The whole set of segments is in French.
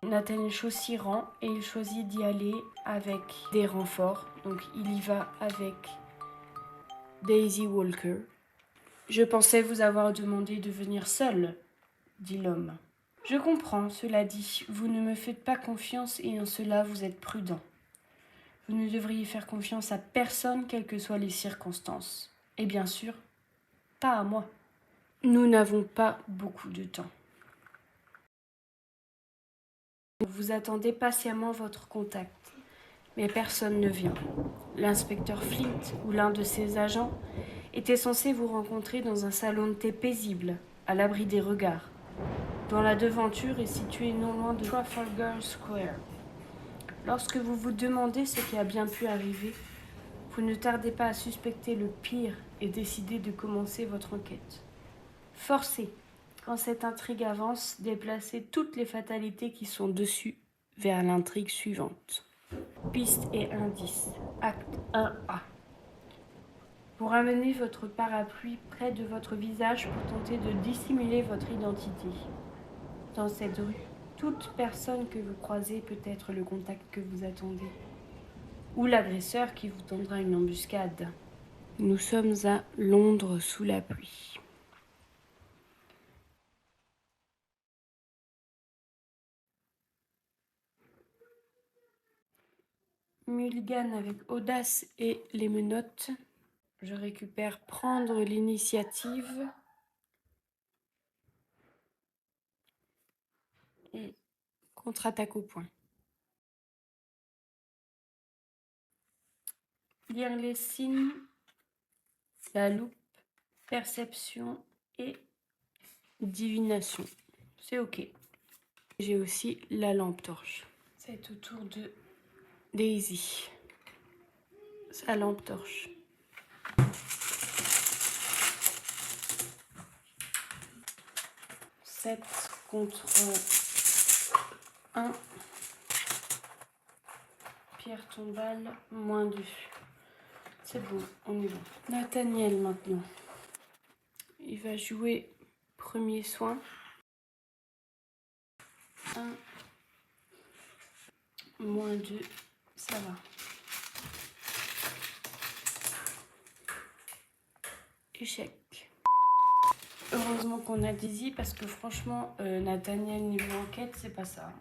Nathaniel s'y rend et il choisit d'y aller avec des renforts. Donc il y va avec Daisy Walker. « Je pensais vous avoir demandé de venir seul, » dit l'homme. « Je comprends, cela dit. Vous ne me faites pas confiance et en cela vous êtes prudent. Vous ne devriez faire confiance à personne, quelles que soient les circonstances. Et bien sûr, pas à moi. Nous n'avons pas beaucoup de temps. Vous attendez patiemment votre contact, mais personne ne vient. L'inspecteur Flint ou l'un de ses agents était censé vous rencontrer dans un salon de thé paisible, à l'abri des regards, dont la devanture est située non loin de Trafalgar Square. Lorsque vous vous demandez ce qui a bien pu arriver, vous ne tardez pas à suspecter le pire et décidez de commencer votre enquête. Forcez, quand cette intrigue avance, déplacer toutes les fatalités qui sont dessus vers l'intrigue suivante. Pistes et indices. Acte 1A. Vous ramenez votre parapluie près de votre visage pour tenter de dissimuler votre identité. Dans cette rue, toute personne que vous croisez peut être le contact que vous attendez, ou l'agresseur qui vous tendra une embuscade. Nous sommes à Londres sous la pluie. Mulligan avec audace et les menottes. Je récupère prendre l'initiative. Et contre-attaque au point. Lire les signes, la loupe, perception et divination. C'est ok. J'ai aussi la lampe torche. C'est au tour de Daisy. Sa lampe torche. « 7 contre 1. Pierre tombale, -2. C'est bon, on est bon. Nathaniel maintenant. Il va jouer premier soin. 1, -2, ça va. Échec. Heureusement qu'on a Daisy parce que franchement, Nathaniel niveau enquête, c'est pas ça.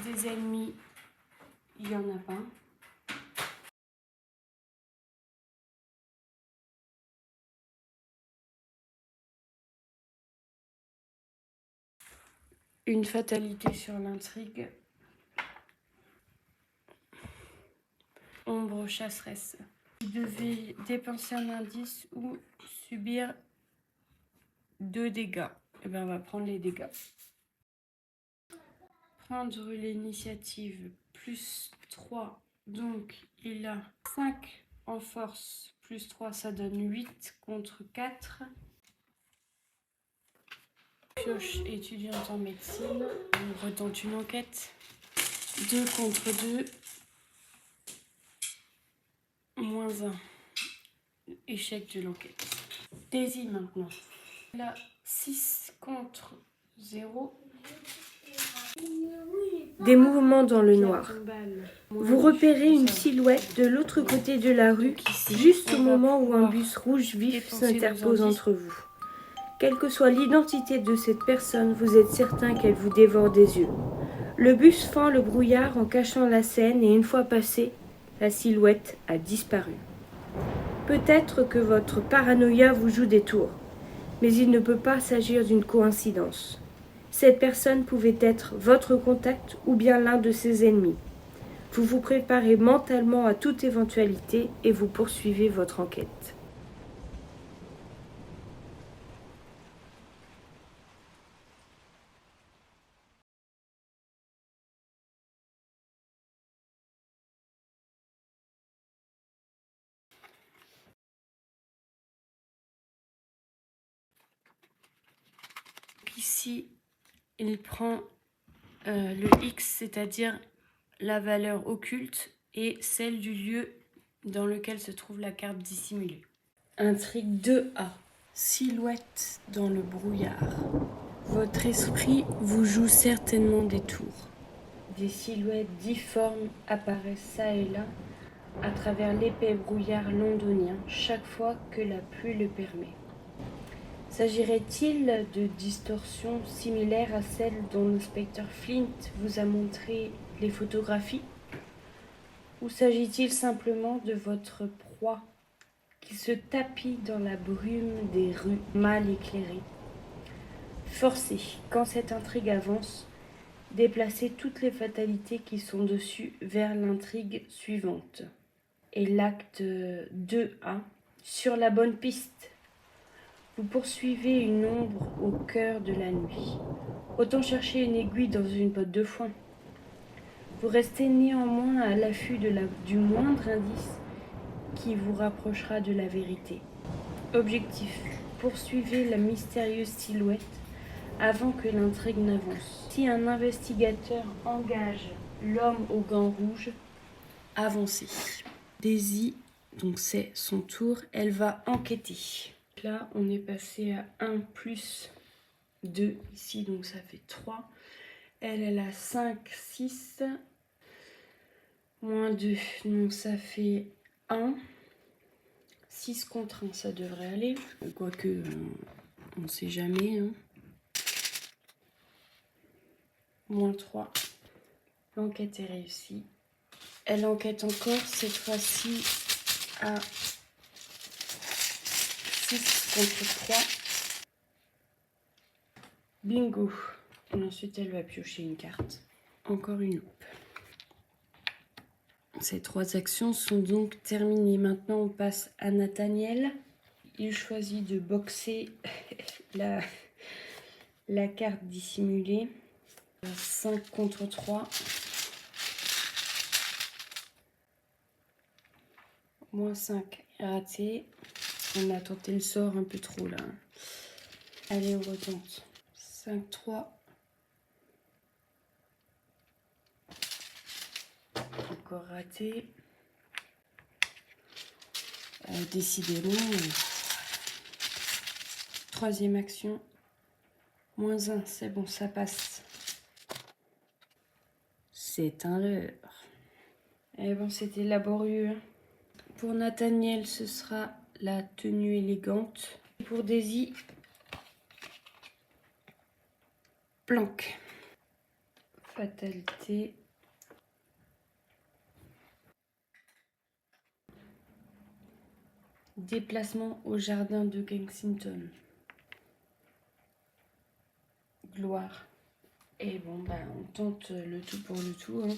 Des ennemis, il y en a pas. Une fatalité sur l'intrigue. Ombre chasseresse. Vous devez dépenser un indice ou subir 2 dégâts. Et bien on va prendre les dégâts. Prendre l'initiative +3. Donc il a 5 en force. +3 ça donne 8 contre 4. Pioche étudiante en médecine. On retente une enquête. 2 contre 2. -1. Échec de l'enquête. Daisy maintenant. Là, 6 contre 0. Des mouvements dans le noir. Vous repérez une silhouette de l'autre côté de la rue, juste au moment où un bus rouge vif s'interpose entre vous. Quelle que soit l'identité de cette personne, vous êtes certain qu'elle vous dévore des yeux. Le bus fend le brouillard en cachant la scène et une fois passé, la silhouette a disparu. Peut-être que votre paranoïa vous joue des tours, mais il ne peut pas s'agir d'une coïncidence. Cette personne pouvait être votre contact ou bien l'un de ses ennemis. Vous vous préparez mentalement à toute éventualité et vous poursuivez votre enquête. Ici, il prend le X, c'est-à-dire la valeur occulte et celle du lieu dans lequel se trouve la carte dissimulée. Intrigue 2A. Silhouette dans le brouillard. Votre esprit vous joue certainement des tours. Des silhouettes difformes apparaissent çà et là à travers l'épais brouillard londonien chaque fois que la pluie le permet. S'agirait-il de distorsions similaires à celles dont l'inspecteur Flint vous a montré les photographies? Ou s'agit-il simplement de votre proie qui se tapit dans la brume des rues mal éclairées? Forcez, quand cette intrigue avance, déplacer toutes les fatalités qui sont dessus vers l'intrigue suivante. Et l'acte 2A, sur la bonne piste. Vous poursuivez une ombre au cœur de la nuit. Autant chercher une aiguille dans une botte de foin. Vous restez néanmoins à l'affût du moindre indice qui vous rapprochera de la vérité. Objectif, poursuivez la mystérieuse silhouette avant que l'intrigue n'avance. Si un investigateur engage l'homme aux gants rouges, avancez. Daisy, donc c'est son tour, elle va enquêter. Là, on est passé à 1 plus 2 ici, donc ça fait 3. Elle a 5, 6, moins 2, donc ça fait 1. 6 contre 1, ça devrait aller. Quoique, on ne sait jamais. Hein. Moins 3. L'enquête est réussie. Elle enquête encore, cette fois-ci à 6 contre 3. Bingo. Et ensuite, elle va piocher une carte. Encore une loupe. Ces 3 actions sont donc terminées. Maintenant, on passe à Nathaniel. Il choisit de boxer la carte dissimulée. 5 contre 3. Moins 5, raté. On a tenté le sort un peu trop là. Allez, on retente. 5, 3. Encore raté. Décidément. Troisième action. Moins 1, c'est bon, ça passe. C'est un leurre. Eh bon, c'était laborieux. Pour Nathaniel, ce sera la tenue élégante. Pour Daisy, planque. Fatalité. Déplacement au jardin de Kensington. Gloire. Et bon, bah, on tente le tout pour le tout. Hein.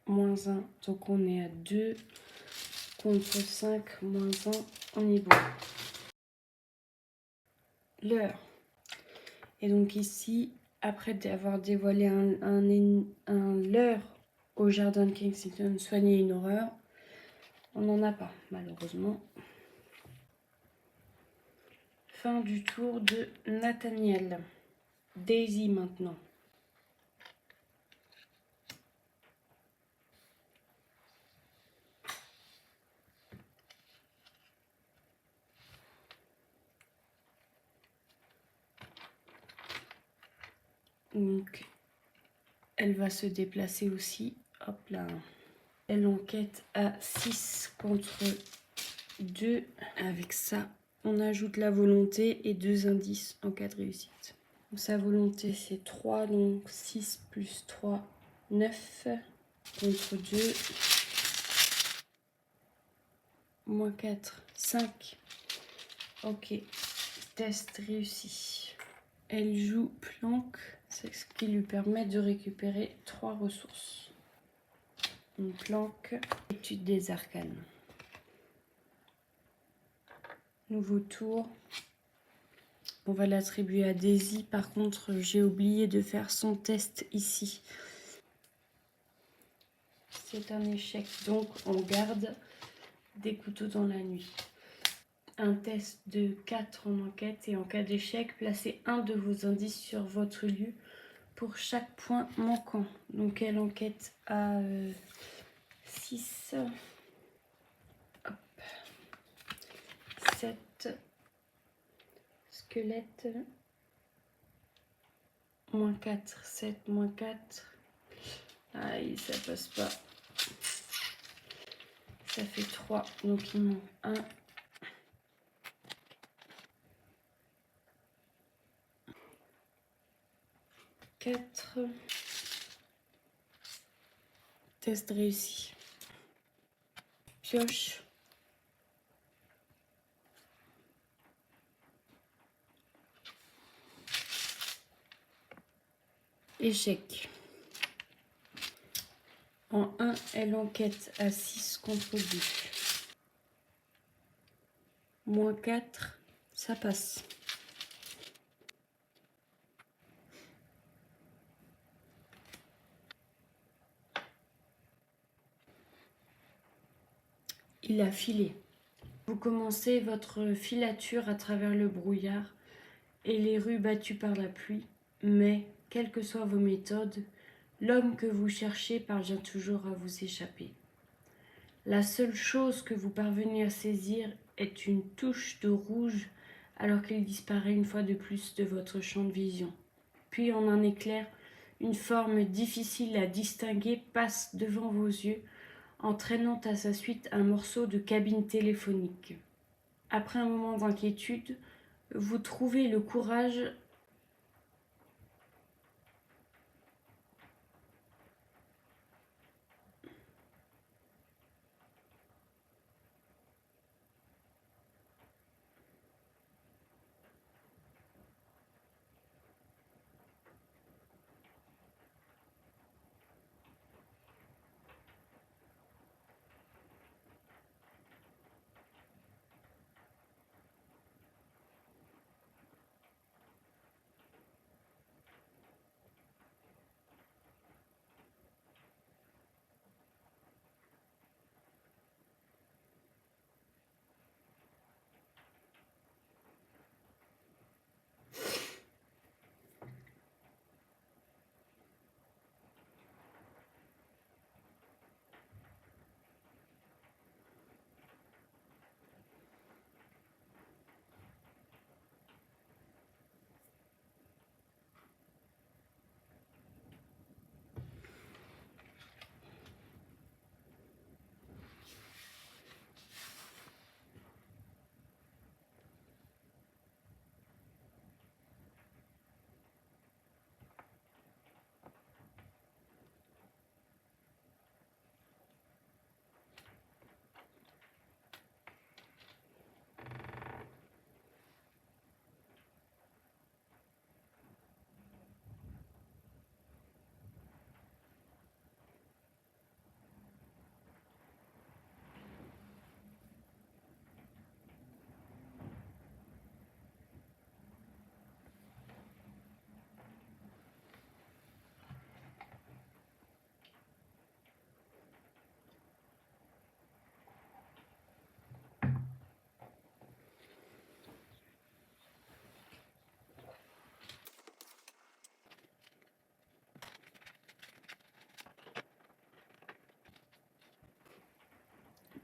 Moins 1, donc on est à 2. Contre 5, moins 1, on est bon. L'heure. Et donc ici, après avoir dévoilé un leurre au jardin de Kensington, soigner une horreur, on n'en a pas, malheureusement. Fin du tour de Nathaniel. Daisy maintenant. Donc, elle va se déplacer aussi. Hop là. Elle enquête à 6 contre 2. Avec ça, on ajoute la volonté et 2 indices en cas de réussite. Donc, sa volonté, c'est 3. Donc, 6 plus 3, 9 contre 2. Moins 4, 5. Ok. Test réussi. Elle joue planque. C'est ce qui lui permet de récupérer 3 ressources. Une planque, étude des arcanes. Nouveau tour. On va l'attribuer à Daisy. Par contre, j'ai oublié de faire son test ici. C'est un échec. Donc, on garde des couteaux dans la nuit. Un test de 4 en enquête. Et en cas d'échec, placez un de vos indices sur votre lieu pour chaque point manquant. Donc, elle enquête à 6. Hop. 7. Squelette. Moins 4, 7, moins 4. Aïe, ça passe pas. Ça fait 3, donc il manque 1. 4. Test réussi. Pioche. Échec. En 1, elle enquête à 6 contre 2. Moins 4, ça passe. Il a filé. Vous commencez votre filature à travers le brouillard et les rues battues par la pluie, mais, quelles que soient vos méthodes, l'homme que vous cherchez parvient toujours à vous échapper. La seule chose que vous parvenez à saisir est une touche de rouge alors qu'il disparaît une fois de plus de votre champ de vision. Puis en un éclair, une forme difficile à distinguer passe devant vos yeux, entraînant à sa suite un morceau de cabine téléphonique. Après un moment d'inquiétude, vous trouvez le courage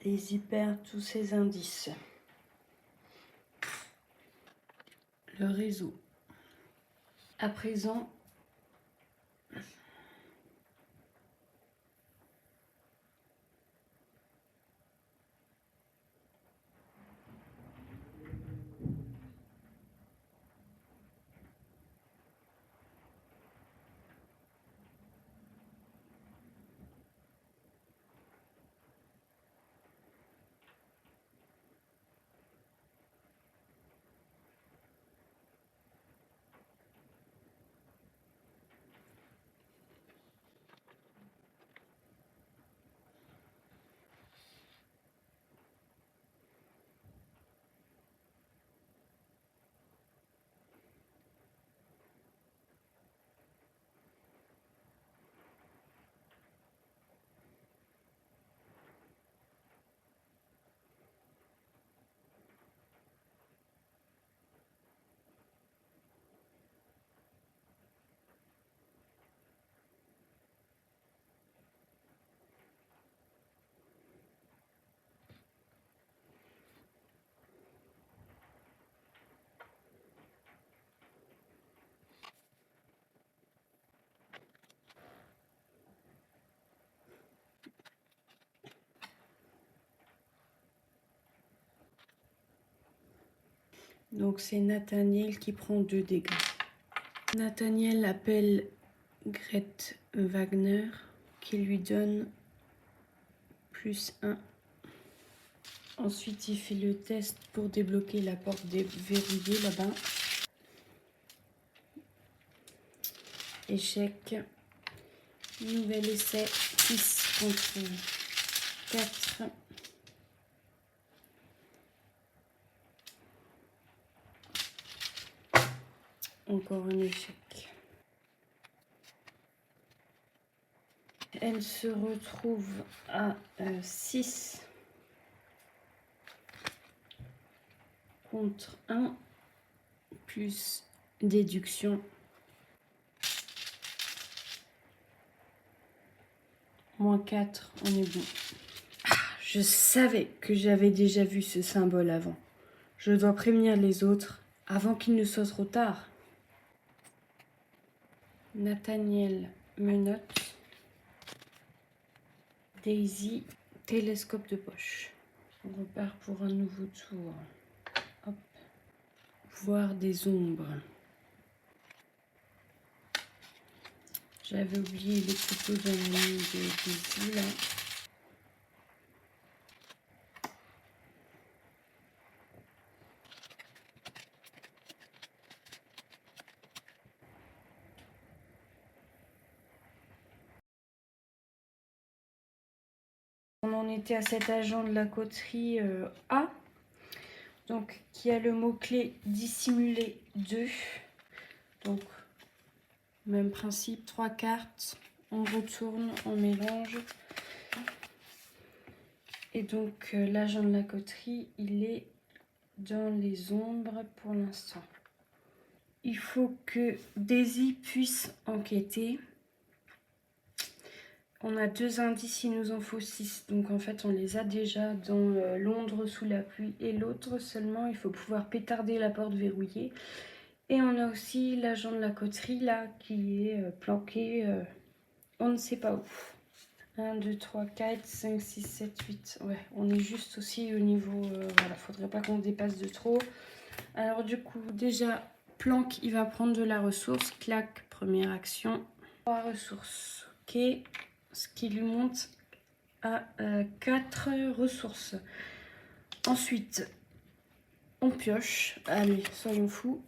des hyper tous ces indices. Le réseau. À présent, Donc c'est Nathaniel qui prend 2 dégâts. Nathaniel appelle Grete Wagner qui lui donne +1. Ensuite, il fait le test pour débloquer la porte verrouillée là-bas. Échec. Nouvel essai. 6 contre 4. Encore un échec. Elle se retrouve à 6 contre 1 plus déduction. -4, on est bon. Ah, je savais que j'avais déjà vu ce symbole avant. Je dois prévenir les autres avant qu'il ne soit trop tard. Nathaniel menottes. Daisy, télescope de poche. On repart pour un nouveau tour. Hop. Voir des ombres. J'avais oublié les couteaux dans la ligne de Daisy là. On en était à cet agent de la coterie A, donc qui a le mot-clé dissimuler 2. Donc, même principe, 3 cartes, on retourne, on mélange. Et donc, l'agent de la coterie, il est dans les ombres pour l'instant. Il faut que Daisy puisse enquêter. On a 2 indices, il nous en faut 6. Donc en fait, on les a déjà dans Londres sous la pluie et l'autre seulement. Il faut pouvoir pétarder la porte verrouillée. Et on a aussi l'agent de la coterie là qui est planqué, on ne sait pas où. 1, 2, 3, 4, 5, 6, 7, 8. Ouais, on est juste aussi au niveau... voilà, faudrait pas qu'on dépasse de trop. Alors du coup, déjà, Planck, il va prendre de la ressource. Clac, première action. 3 ressources. Ok. Ce qui lui monte à 4 ressources. Ensuite, on pioche. Allez, soyons fous.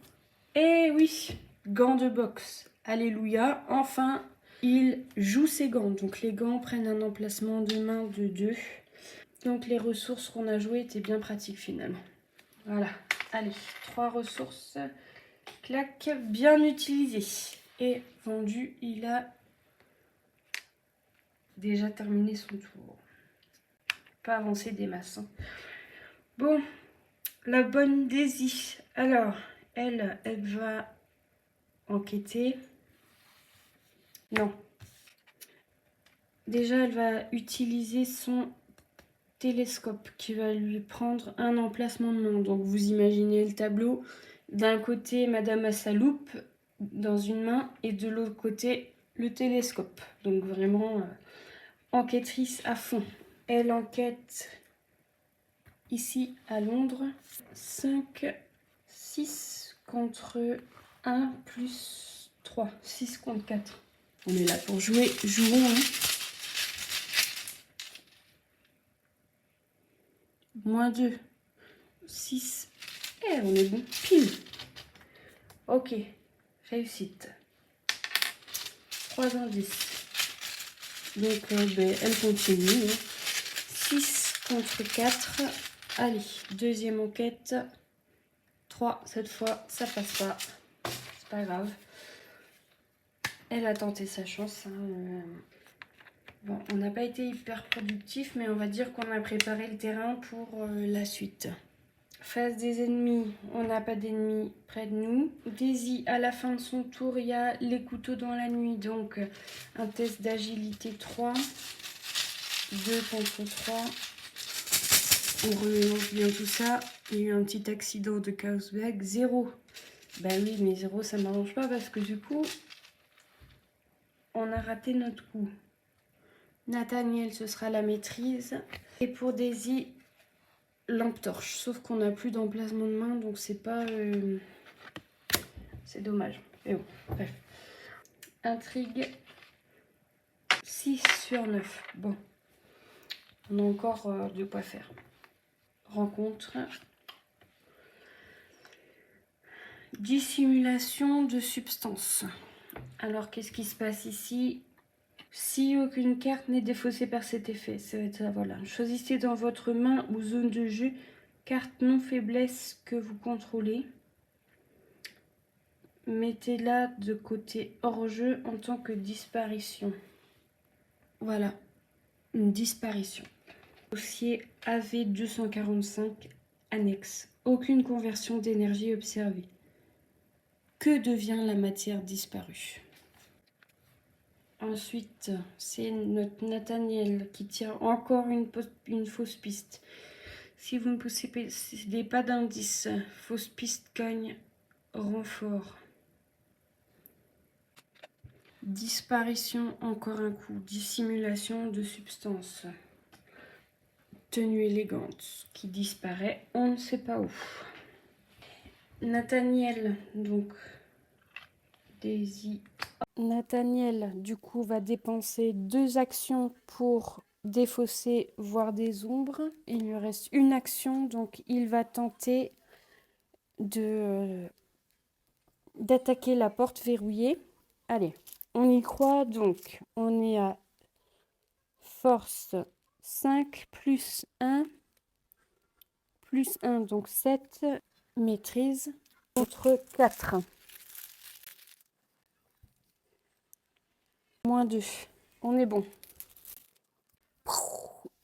Et oui, gants de boxe. Alléluia. Enfin, il joue ses gants. Donc les gants prennent un emplacement de main de 2. Donc les ressources qu'on a jouées étaient bien pratiques finalement. Voilà. Allez, 3 ressources. Clac, bien utilisé. Et vendu, il a déjà terminé son tour. Pas avancer des masses. Hein. Bon, la bonne Daisy. Alors, elle va enquêter. Non. Déjà, elle va utiliser son télescope qui va lui prendre un emplacement de main. Donc, vous imaginez le tableau. D'un côté, Madame a sa loupe dans une main et de l'autre côté, le télescope. Donc, vraiment, enquêtrice à fond. Elle enquête ici à Londres. 5, 6 contre 1 plus 3. 6 contre 4. On est là pour jouer. Jouons. Hein. -2. 6. Et on est bon. Pile. Ok. Réussite. 3 indices. Donc, elle continue. 6 contre 4. Allez, deuxième enquête. 3, cette fois, ça passe pas. C'est pas grave. Elle a tenté sa chance. Hein. Bon, on n'a pas été hyper productif, mais on va dire qu'on a préparé le terrain pour la suite. Face des ennemis, on n'a pas d'ennemis près de nous. Daisy, à la fin de son tour, il y a les couteaux dans la nuit. Donc, un test d'agilité 3. 2 contre 3. On remélange bien tout ça. Il y a eu un petit accident de chaos bag. 0. Bah oui, mais 0, ça ne m'arrange pas parce que du coup, on a raté notre coup. Nathaniel, ce sera la maîtrise. Et pour Daisy, lampe torche. Sauf qu'on n'a plus d'emplacement de main, donc c'est pas... c'est dommage. Mais bon, bref. Intrigue 6 sur 9. Bon. On a encore de quoi faire. Rencontre. Dissimulation de substance. Alors, qu'est-ce qui se passe ici? Si aucune carte n'est défaussée par cet effet, ça va être ça, voilà. Choisissez dans votre main ou zone de jeu carte non faiblesse que vous contrôlez. Mettez-la de côté hors jeu en tant que disparition. Voilà, une disparition. Dossier AV245, annexe. Aucune conversion d'énergie observée. Que devient la matière disparue? Ensuite, c'est notre Nathaniel qui tient encore une fausse piste. Si vous ne possédez pas d'indice, fausse piste gagne renfort. Disparition, encore un coup. Dissimulation de substance. Tenue élégante qui disparaît, on ne sait pas où. Nathaniel, donc Daisy. Nathaniel, du coup, va dépenser 2 actions pour défausser, voir des ombres. Il lui reste une action, donc il va tenter d'attaquer la porte verrouillée. Allez, on y croit, donc on est à force 5 plus 1, donc 7, maîtrise, contre 4. Moins 2, on est bon.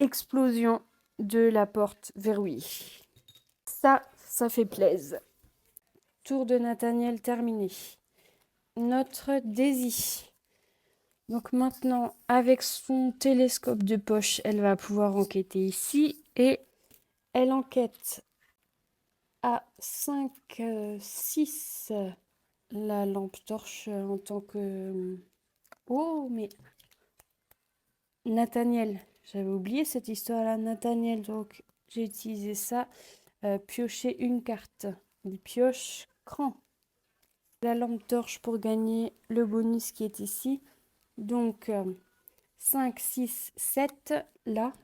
Explosion de la porte verrouillée. Ça fait plaisir. Tour de Nathaniel terminé. Notre Daisy. Donc maintenant, avec son télescope de poche, elle va pouvoir enquêter ici. Et elle enquête à 5, 6 la lampe torche en tant que... Oh, mais... Nathaniel, j'avais oublié cette histoire-là. Nathaniel, donc j'ai utilisé ça. Piocher une carte. Il pioche cran. La lampe torche pour gagner le bonus qui est ici. Donc 5, 6, 7 là.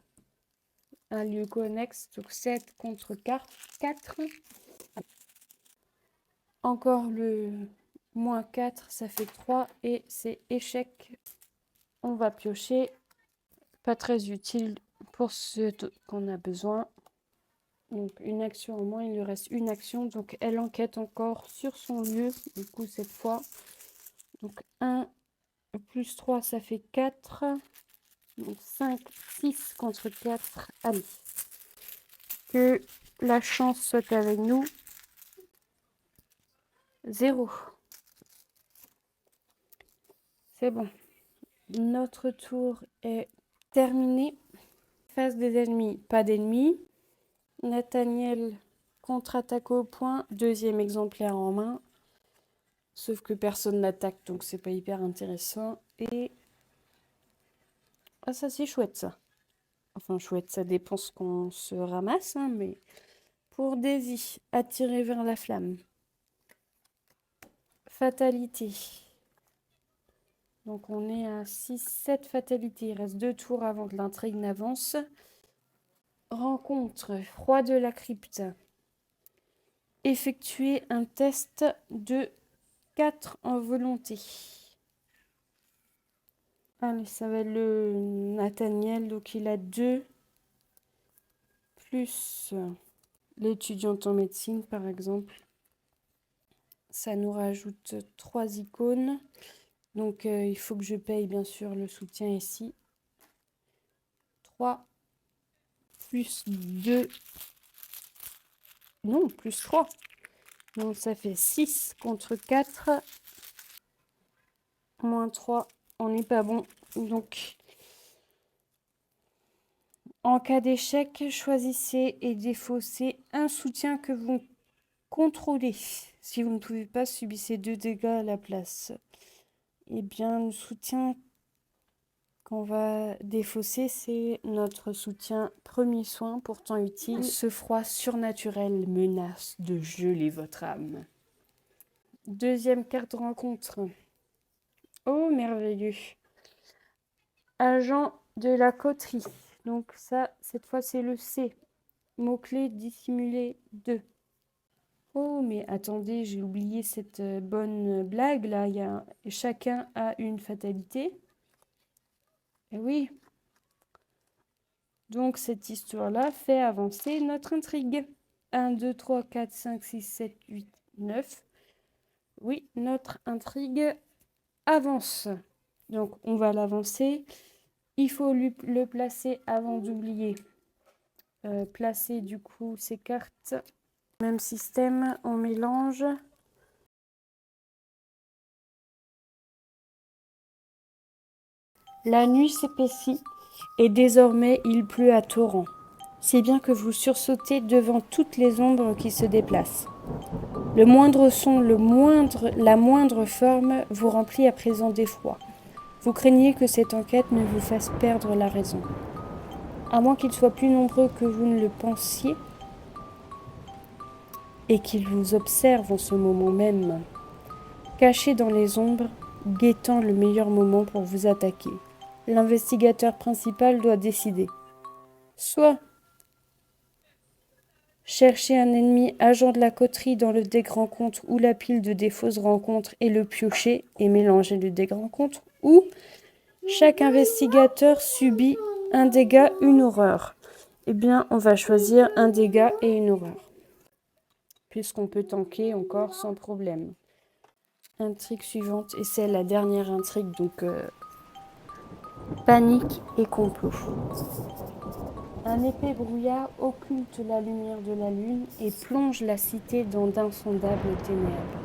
Un lieu connexe. Donc 7 contre 4. Encore le moins 4, ça fait 3 et c'est échec. On va piocher. Pas très utile pour ce qu'on a besoin. Donc une action en moins, il lui reste une action. Donc elle enquête encore sur son lieu. Du coup cette fois. Donc 1 plus 3, ça fait 4. Donc 5, 6 contre 4. Allez. Que la chance soit avec nous. 0. C'est bon. Notre tour est terminé. Face des ennemis, pas d'ennemis. Nathaniel contre-attaque au point. 2e exemplaire en main. Sauf que personne n'attaque, donc c'est pas hyper intéressant. Et... ah, ça c'est chouette ça. Enfin chouette, ça dépend ce qu'on se ramasse, hein, mais... Pour Daisy, attirer vers la flamme. Fatalité. Donc on est à 6, 7 fatalités. Il reste 2 tours avant que l'intrigue n'avance. Rencontre, Roi de la crypte. Effectuer un test de 4 en volonté. Allez, ça va être le Nathaniel. Donc il a 2 plus l'étudiante en médecine par exemple. Ça nous rajoute 3 icônes. Donc il faut que je paye bien sûr le soutien ici. 3 plus 2. Non, plus 3. Donc ça fait 6 contre 4. Moins 3. On n'est pas bon. Donc en cas d'échec, choisissez et défaussez un soutien que vous contrôlez. Si vous ne pouvez pas, subissez 2 dégâts à la place. Eh bien, le soutien qu'on va défausser, c'est notre soutien premier soin, pourtant utile. Ce froid surnaturel menace de geler votre âme. Deuxième carte de rencontre. Oh, merveilleux. Agent de la coterie. Donc ça, cette fois, c'est le C. Mot-clé dissimulé 2. Oh, mais attendez, j'ai oublié cette bonne blague là. Chacun a une fatalité. Eh oui. Donc cette histoire-là fait avancer notre intrigue. 1, 2, 3, 4, 5, 6, 7, 8, 9. Oui, notre intrigue avance. Donc on va l'avancer. Il faut le placer avant d'oublier. Placer du coup ces cartes. Même système, on mélange. La nuit s'épaissit et désormais il pleut à torrents, si bien que vous sursautez devant toutes les ombres qui se déplacent. Le moindre son, la moindre forme vous remplit à présent d'effroi. Vous craignez que cette enquête ne vous fasse perdre la raison. À moins qu'ils soient plus nombreux que vous ne le pensiez et qu'ils vous observent en ce moment même, cachés dans les ombres, guettant le meilleur moment pour vous attaquer. L'investigateur principal doit décider. Soit chercher un ennemi agent de la coterie dans le deck rencontre ou la pile de défausses rencontres et le piocher et mélanger le deck rencontre, ou chaque investigateur subit un dégât, une horreur. Eh bien, on va choisir un dégât et une horreur, puisqu'on peut tanker encore sans problème. Intrigue suivante, et c'est la dernière intrigue, donc panique et complot. Un épais brouillard occulte la lumière de la lune et plonge la cité dans d'insondables ténèbres.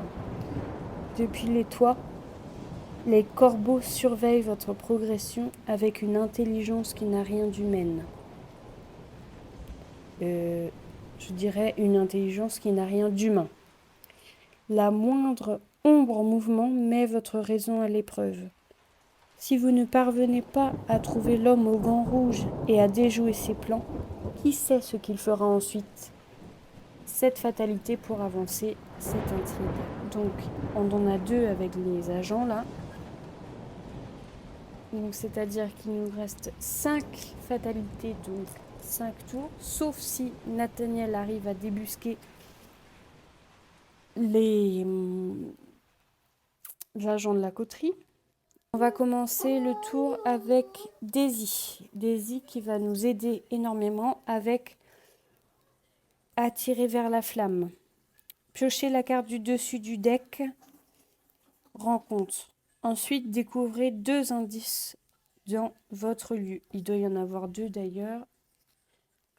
Depuis les toits, les corbeaux surveillent votre progression avec une intelligence qui n'a rien d'humaine. Je dirais une intelligence qui n'a rien d'humain. La moindre ombre en mouvement met votre raison à l'épreuve. Si vous ne parvenez pas à trouver l'homme aux gants rouges et à déjouer ses plans, qui sait ce qu'il fera ensuite? Cette fatalité pour avancer cette intrigue. Donc, on en a 2 avec les agents là. Donc, c'est-à-dire qu'il nous reste 5 fatalités, donc 5 tours, sauf si Nathaniel arrive à débusquer les agents de la coterie. On va commencer le tour avec Daisy. Daisy qui va nous aider énormément avec attirer vers la flamme. Piochez la carte du dessus du deck. Rencontre. Ensuite, découvrez 2 indices dans votre lieu. Il doit y en avoir 2 d'ailleurs.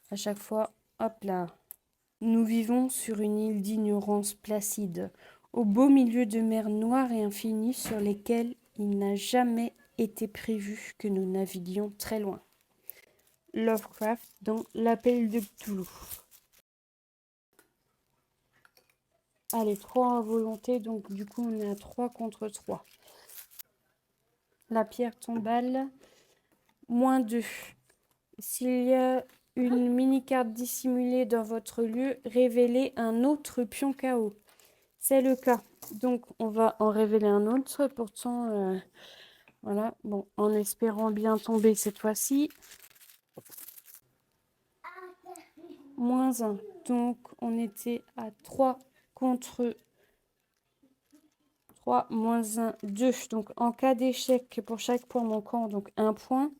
À chaque fois, hop là. Nous vivons sur une île d'ignorance placide, au beau milieu de mers noires et infinies sur lesquelles il n'a jamais été prévu que nous naviguions très loin. Lovecraft dans L'Appel de Cthulhu. Allez, 3 à volonté, donc du coup on est à 3 contre 3. La pierre tombale, -2. S'il y a une mini-carte dissimulée dans votre lieu, révélez un autre pion KO. C'est le cas. Donc on va en révéler un autre, pourtant, voilà, bon, en espérant bien tomber cette fois-ci. -1. Donc on était à 3 contre 3, -1, 2. Donc en cas d'échec pour chaque point manquant, donc 1 point,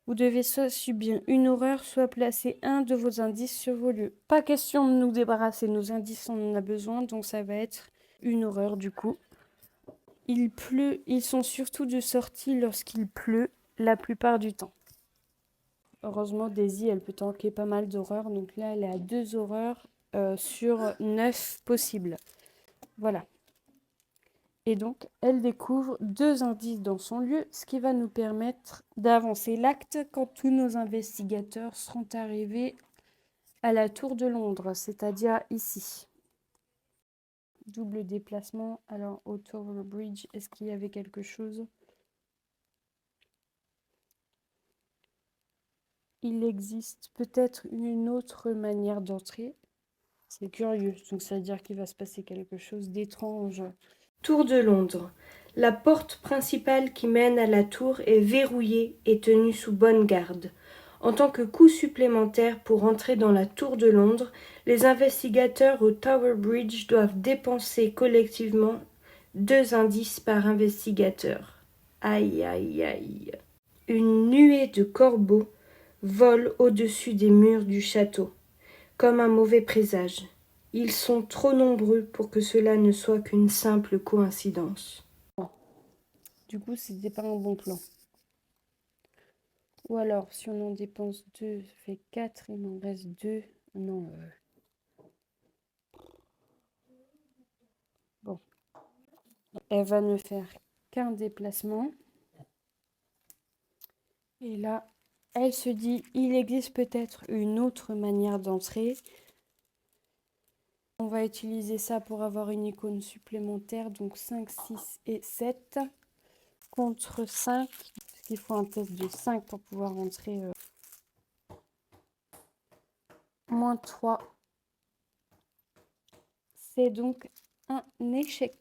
vous devez soit subir une horreur, soit placer un de vos indices sur vos lieux. Pas question de nous débarrasser de nos indices, on en a besoin, donc ça va être une horreur du coup. Il pleut, ils sont surtout de sortie lorsqu'il pleut, la plupart du temps. Heureusement, Daisy, elle peut tanker pas mal d'horreurs, donc là, elle est à 2 horreurs sur 9 possibles. Voilà. Et donc, elle découvre 2 indices dans son lieu, ce qui va nous permettre d'avancer l'acte quand tous nos investigateurs seront arrivés à la tour de Londres, c'est-à-dire ici. Double déplacement. Alors, au Tower Bridge, est-ce qu'il y avait quelque chose? il existe peut-être une autre manière d'entrer. C'est curieux, donc ça veut dire qu'il va se passer quelque chose d'étrange. Tour de Londres. La porte principale qui mène à la tour est verrouillée et tenue sous bonne garde. En tant que coût supplémentaire pour entrer dans la tour de Londres, les investigateurs au Tower Bridge doivent dépenser collectivement 2 indices par investigateur. Aïe aïe aïe. Une nuée de corbeaux vole au-dessus des murs du château, comme un mauvais présage. Ils sont trop nombreux pour que cela ne soit qu'une simple coïncidence. Du coup, c'était pas un bon plan. Ou alors, si on en dépense 2, ça fait 4, il m'en reste 2. Non. Bon. Elle va ne faire qu'un déplacement. Et là, elle se dit, il existe peut-être une autre manière d'entrer. On va utiliser ça pour avoir une icône supplémentaire. Donc 5, 6 et 7 contre 5. Parce qu'il faut un test de 5 pour pouvoir entrer. Moins 3. C'est donc un échec.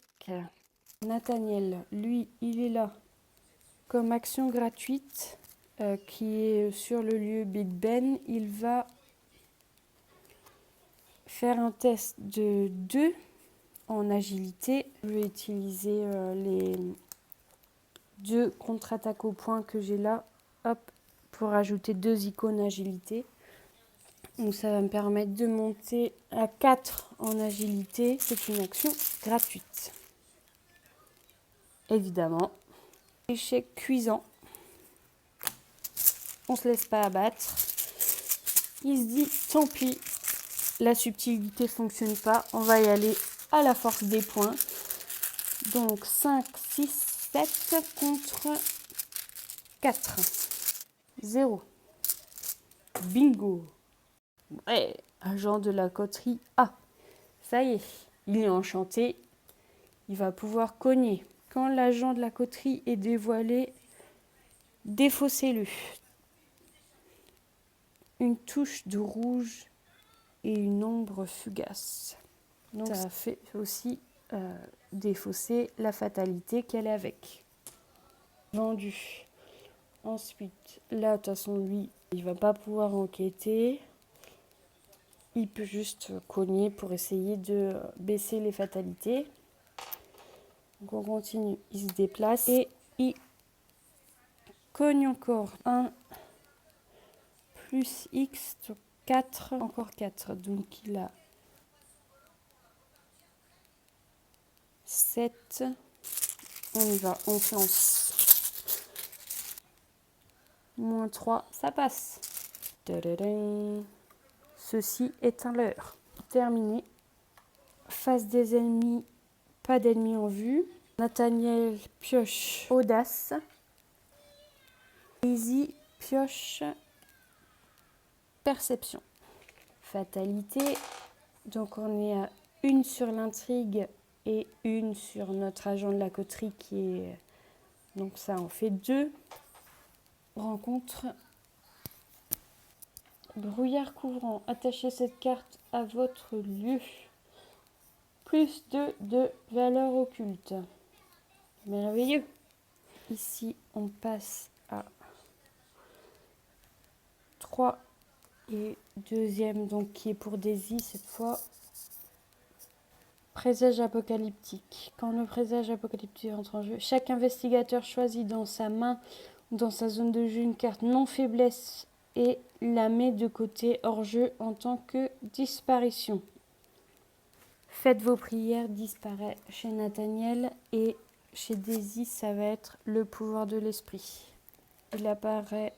Nathaniel, lui, il est là comme action gratuite qui est sur le lieu Big Ben. Il va faire un test de 2 en agilité. Je vais utiliser les 2 contre-attaques au point que j'ai là, hop, pour ajouter 2 icônes agilité. Donc ça va me permettre de monter à 4 en agilité. C'est une action gratuite. Évidemment, échec cuisant. On se laisse pas abattre. Il se dit, tant pis, la subtilité ne fonctionne pas. On va y aller à la force des points. Donc 5, 6, 7 contre 4. 0. Bingo. Ouais, agent de la coterie A. Ça y est, il est enchanté. Il va pouvoir cogner. Quand l'agent de la coterie est dévoilé, défaussez-le. Une touche de rouge et une ombre fugace. Donc ça fait aussi défausser la fatalité qu'elle est avec. Vendu. Ensuite, là, de toute façon, lui, il va pas pouvoir enquêter. Il peut juste cogner pour essayer de baisser les fatalités. Donc on continue. Il se déplace et il cogne encore. 1 plus X, 4, encore 4. Donc il a 7. On y va, on lance. Moins 3, ça passe. Tadadam. Ceci est un leurre. Terminé. Face des ennemis, pas d'ennemis en vue. Nathaniel pioche audace. Daisy pioche perception. Fatalité. Donc on est à 1 sur l'intrigue et 1 sur notre agent de la coterie qui est... Donc ça en fait 2. Rencontre. Brouillard couvrant. Attachez cette carte à votre lieu. Plus 2 de valeur occulte. Merveilleux. Ici, on passe à 3 et deuxième, donc qui est pour Daisy cette fois. Présage apocalyptique. Quand le présage apocalyptique entre en jeu, chaque investigateur choisit dans sa main ou dans sa zone de jeu une carte non faiblesse et la met de côté hors jeu en tant que disparition. Faites vos prières disparaît chez Nathaniel et chez Daisy, ça va être le pouvoir de l'esprit. Il apparaît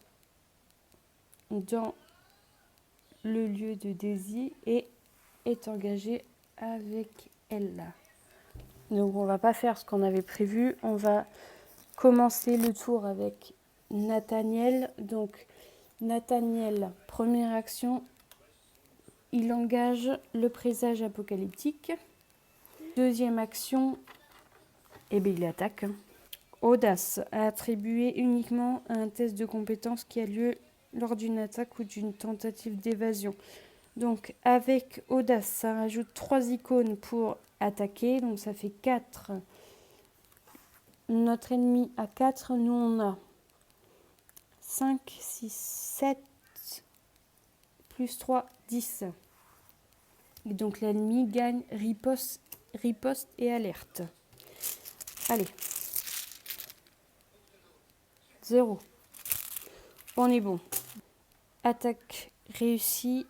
dans le lieu de Daisy et est engagé avec elle. Donc on va pas faire ce qu'on avait prévu, on va commencer le tour avec Nathaniel. Donc Nathaniel, première action, il engage le présage apocalyptique. Deuxième action, eh bien, il attaque. Audace, attribué uniquement à un test de compétence qui a lieu lors d'une attaque ou d'une tentative d'évasion. Donc avec audace, ça rajoute 3 icônes pour attaquer, donc ça fait 4. Notre ennemi a 4, nous on a 5, 6, 7, plus 3, 10. Et donc l'ennemi gagne riposte et alerte. Allez. 0. On est bon. Attaque réussie.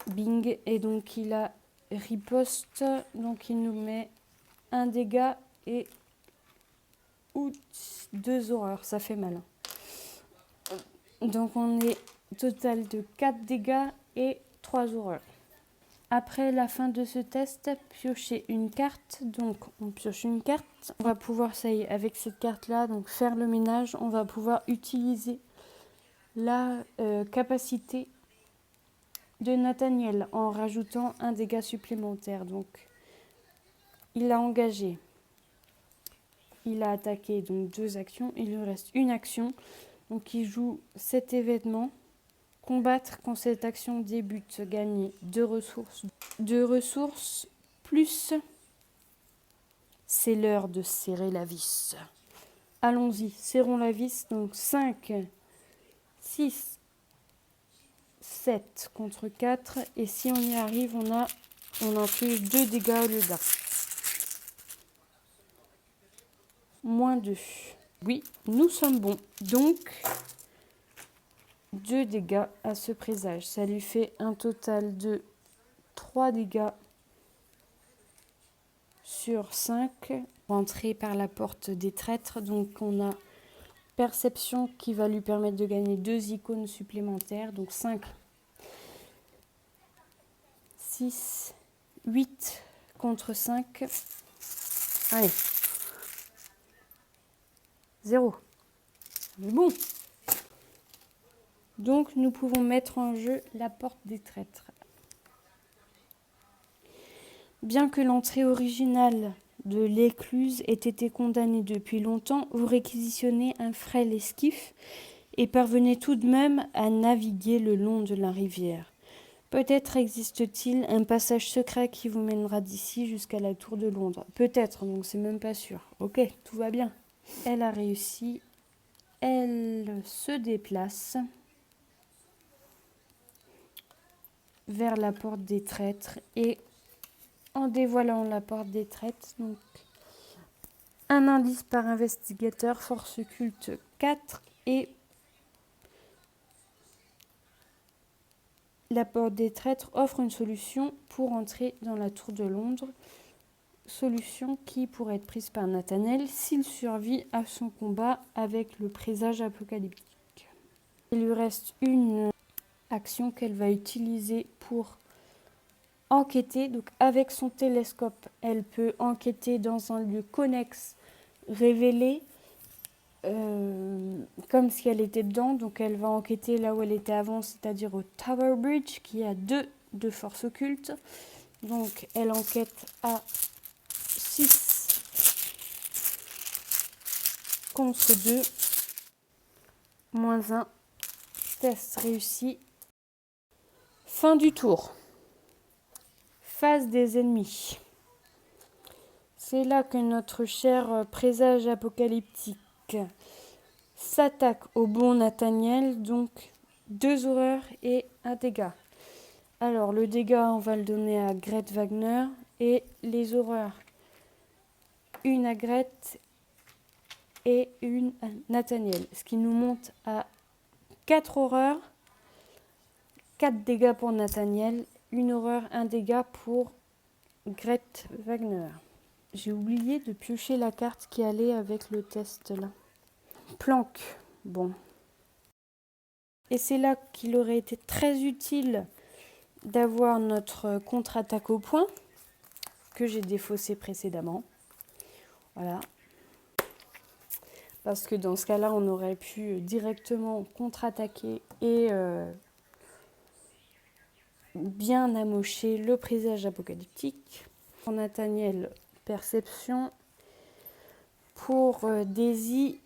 Bing. Et donc il a riposte. Donc il nous met 1 dégât et 2 horreurs. Ça fait mal. Donc on est total de 4 dégâts et 3 horreurs. Après la fin de ce test, piochez une carte. Donc on pioche une carte. On va pouvoir, ça y est, avec cette carte-là, donc faire le ménage. On va pouvoir utiliser la capacité de Nathaniel en rajoutant un dégât supplémentaire. Donc il a engagé. Il a attaqué, donc 2 actions. Il lui reste une action. Donc il joue cet événement. Combattre quand cette action débute, gagner 2 ressources. 2 ressources plus, c'est l'heure de serrer la vis. Allons-y, serrons la vis. Donc 5, 6, 7 contre 4. Et si on y arrive, on inflige 2 dégâts au lieu d'un. Moins 2. Oui, nous sommes bons. Donc 2 dégâts à ce présage. Ça lui fait un total de 3 dégâts sur 5. Rentré par la porte des traîtres. Donc on a perception qui va lui permettre de gagner 2 icônes supplémentaires. Donc 5, 6, 8 contre 5. Allez. 0. Mais bon. Donc nous pouvons mettre en jeu la porte des traîtres. Bien que l'entrée originale de l'écluse ait été condamnée depuis longtemps, vous réquisitionnez un frêle esquif et parvenez tout de même à naviguer le long de la rivière. Peut-être existe-t-il un passage secret qui vous mènera d'ici jusqu'à la tour de Londres. Peut-être, donc c'est même pas sûr. Ok, tout va bien. Elle a réussi. Elle se déplace vers la porte des traîtres et en dévoilant la porte des traîtres, donc un indice par investigateur, force culte 4 et la porte des traîtres offre une solution pour entrer dans la tour de Londres, solution qui pourrait être prise par Nathaniel s'il survit à son combat avec le présage apocalyptique. Il lui reste une action qu'elle va utiliser pour enquêter. Donc avec son télescope, elle peut enquêter dans un lieu connexe, révélé, comme si elle était dedans. Donc elle va enquêter là où elle était avant, c'est-à-dire au Tower Bridge, qui a 2 de force occulte. Donc elle enquête à 6 contre 2, moins 1, test réussi. Fin du tour. Phase des ennemis. C'est là que notre cher présage apocalyptique s'attaque au bon Nathaniel, donc 2 horreurs et 1 dégât. Alors le dégât, on va le donner à Grete Wagner et les horreurs, une à Grete et une à Nathaniel. Ce qui nous monte à 4 horreurs, 4 dégâts pour Nathaniel, 1 horreur, 1 dégât pour Grete Wagner. J'ai oublié de piocher la carte qui allait avec le test là. Planque. Bon. Et c'est là qu'il aurait été très utile d'avoir notre contre-attaque au point que j'ai défaussé précédemment. Voilà. Parce que dans ce cas-là, on aurait pu directement contre-attaquer et bien amocher le présage apocalyptique. Pour Nathaniel, perception. Pour Daisy,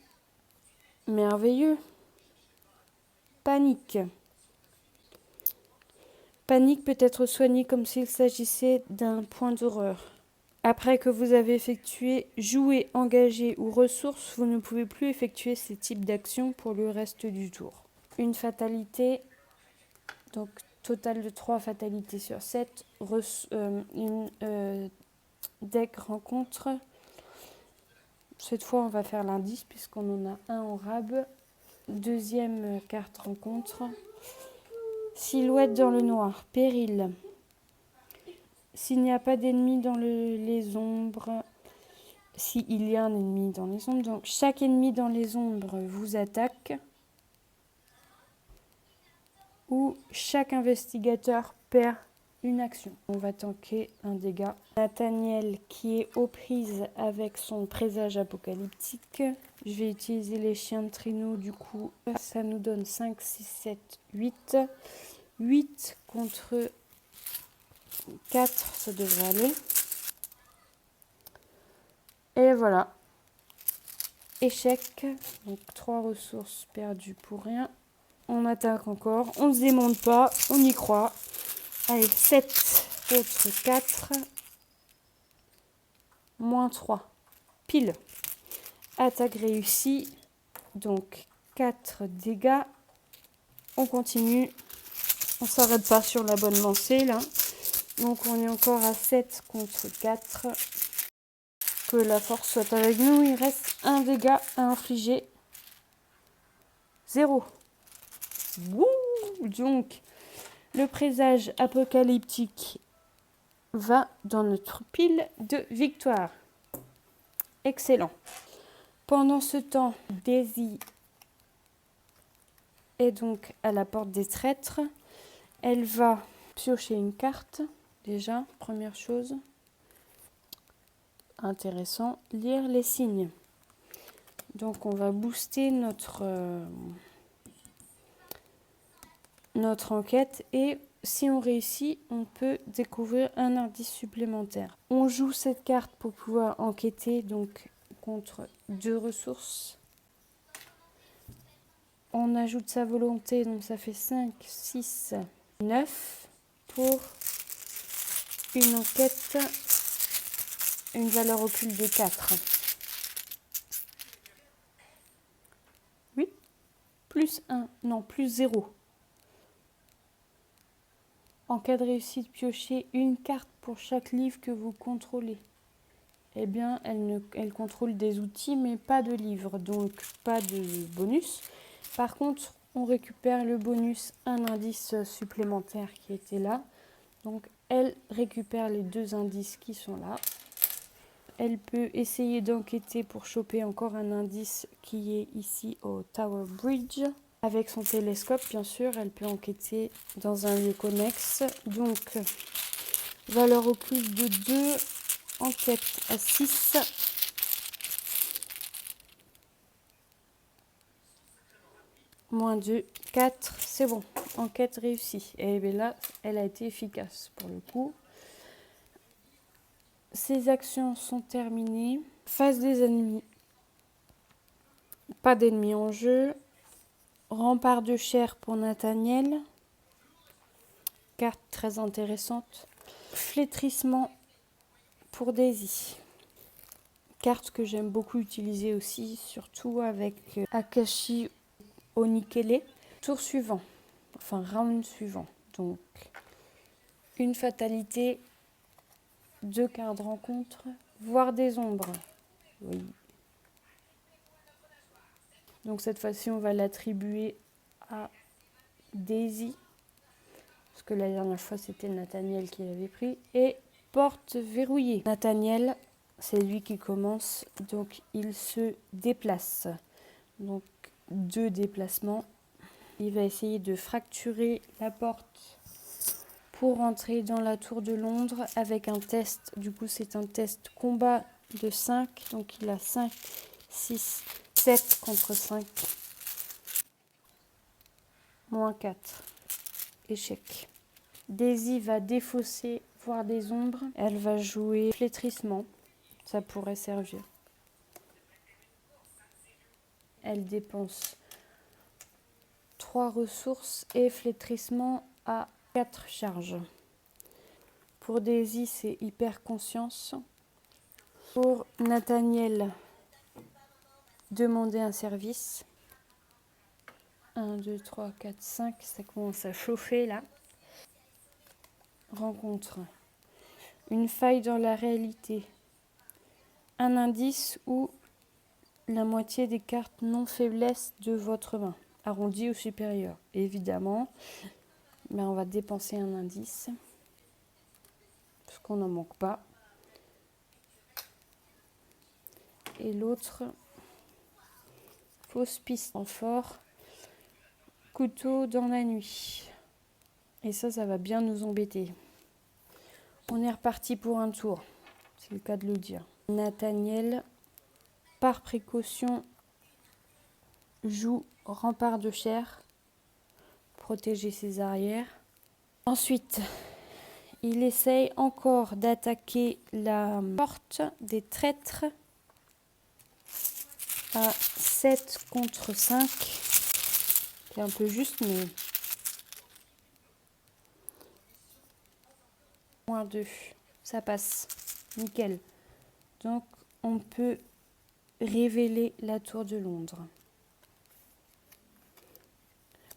merveilleux. panique. Panique peut être soignée comme s'il s'agissait d'un point d'horreur. Après que vous avez effectué jouer, engagé ou ressources, vous ne pouvez plus effectuer ces types d'actions pour le reste du tour. Une fatalité, donc total de 3 fatalités sur 7. Deck rencontre. Cette fois, on va faire l'indice puisqu'on en a un en rab. Deuxième carte rencontre. Silhouette dans le noir, péril. S'il n'y a pas d'ennemi dans les ombres, s'il y a un ennemi dans les ombres, donc chaque ennemi dans les ombres vous attaque. Ou chaque investigateur perd une action. On va tanker un dégât. Nathaniel qui est aux prises avec son présage apocalyptique. Je vais utiliser les chiens de traîneau du coup. Ça nous donne 5, 6, 7, 8. 8 contre 4, ça devrait aller. Et voilà. Échec. Donc 3 ressources perdues pour rien. On attaque encore. On ne se démonte pas. On y croit. Allez, 7 contre 4. Moins 3. Pile. Attaque réussie. Donc 4 dégâts. On continue. On ne s'arrête pas sur la bonne lancée là. Donc on est encore à 7 contre 4. Que la force soit avec nous. Il reste un dégât à infliger. 0. Wouh! Donc, le présage apocalyptique va dans notre pile de victoire. Excellent. Pendant ce temps, Daisy est donc à la porte des traîtres. Elle va piocher une carte. Déjà, première chose. Intéressant. Lire les signes. Donc, on va booster notre enquête et si on réussit, on peut découvrir un indice supplémentaire. On joue cette carte pour pouvoir enquêter donc contre 2 ressources. On ajoute sa volonté, donc ça fait 5, 6, 9 pour une enquête, une valeur occulte de 4. Oui, plus 1, non, plus 0. En cas de réussite, piochez une carte pour chaque livre que vous contrôlez. Eh bien, elle contrôle des outils, mais pas de livres, donc pas de bonus. Par contre, on récupère le bonus, un indice supplémentaire qui était là. Donc, elle récupère les 2 indices qui sont là. Elle peut essayer d'enquêter pour choper encore un indice qui est ici au Tower Bridge. Avec son télescope, bien sûr, elle peut enquêter dans un lieu connexe. Donc, valeur occulte de 2, enquête à 6. Moins 2, 4, c'est bon. Enquête réussie. Et bien là, elle a été efficace pour le coup. Ses actions sont terminées. Face des ennemis. Pas d'ennemis en jeu. Rempart de chair pour Nathaniel. Carte très intéressante. Flétrissement pour Daisy. Carte que j'aime beaucoup utiliser aussi, surtout avec Akashi Onikele. Tour suivant, enfin round suivant. Donc, une fatalité, 2 cartes de rencontre, voir des ombres. Oui. Donc cette fois-ci, on va l'attribuer à Daisy. Parce que la dernière fois, c'était Nathaniel qui l'avait pris. Et porte verrouillée. Nathaniel, c'est lui qui commence. Donc il se déplace. Donc 2 déplacements. Il va essayer de fracturer la porte pour entrer dans la tour de Londres avec un test. Du coup, c'est un test combat de 5. Donc il a 5, 6, 7 contre 5. Moins 4. Échec. Daisy va défausser, voir des ombres. Elle va jouer flétrissement. Ça pourrait servir. Elle dépense 3 ressources et flétrissement à 4 charges. Pour Daisy, c'est hyper conscience. Pour Nathaniel, demander un service. 1, 2, 3, 4, 5, ça commence à chauffer là. Rencontre. Une faille dans la réalité. Un indice ou la moitié des cartes non faiblesse de votre main. Arrondi au supérieur. Évidemment, mais on va dépenser un indice. Parce qu'on n'en manque pas. Et l'autre, fausse piste en fort. Couteau dans la nuit. Et ça va bien nous embêter. On est reparti pour un tour. C'est le cas de le dire. Nathaniel, par précaution, joue rempart de chair. Protéger ses arrières. Ensuite, il essaye encore d'attaquer la porte des traîtres à 7 contre 5. C'est un peu juste, mais... moins 2. Ça passe. Nickel. Donc, on peut révéler la tour de Londres.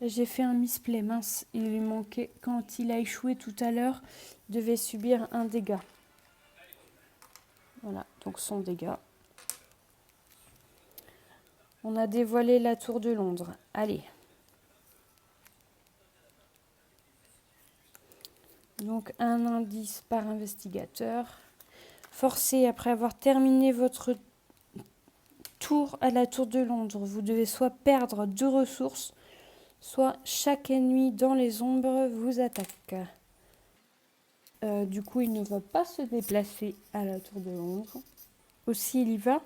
J'ai fait un misplay, mince. Il lui manquait, quand il a échoué tout à l'heure, il devait subir un dégât. Voilà, donc son dégât. On a dévoilé la tour de Londres. Allez. Donc un indice par investigateur. Forcé, après avoir terminé votre tour à la tour de Londres, vous devez soit perdre 2 ressources, soit chaque ennemi dans les ombres vous attaque. Du coup, il ne va pas se déplacer à la tour de Londres. Aussi, il y va.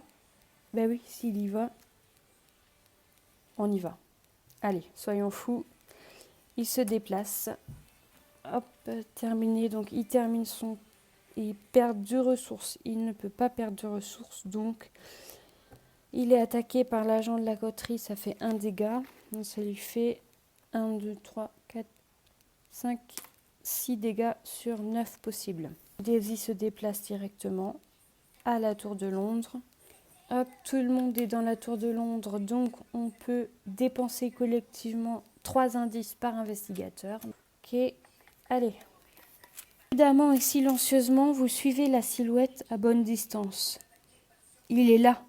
Ben oui, s'il y va, on y va. Allez, soyons fous. Il se déplace. Hop, terminé. Donc, il termine son... Il perd 2 ressources. Il ne peut pas perdre de ressources. Donc, il est attaqué par l'agent de la coterie. Ça fait 1 dégât. Donc, ça lui fait 1, 2, 3, 4, 5, 6 dégâts sur 9 possibles. Daisy se déplace directement à la tour de Londres. Hop, tout le monde est dans la tour de Londres. Donc, on peut dépenser collectivement 3 indices par investigateur. Ok, allez. Prudemment et silencieusement, vous suivez la silhouette à bonne distance. Il est là.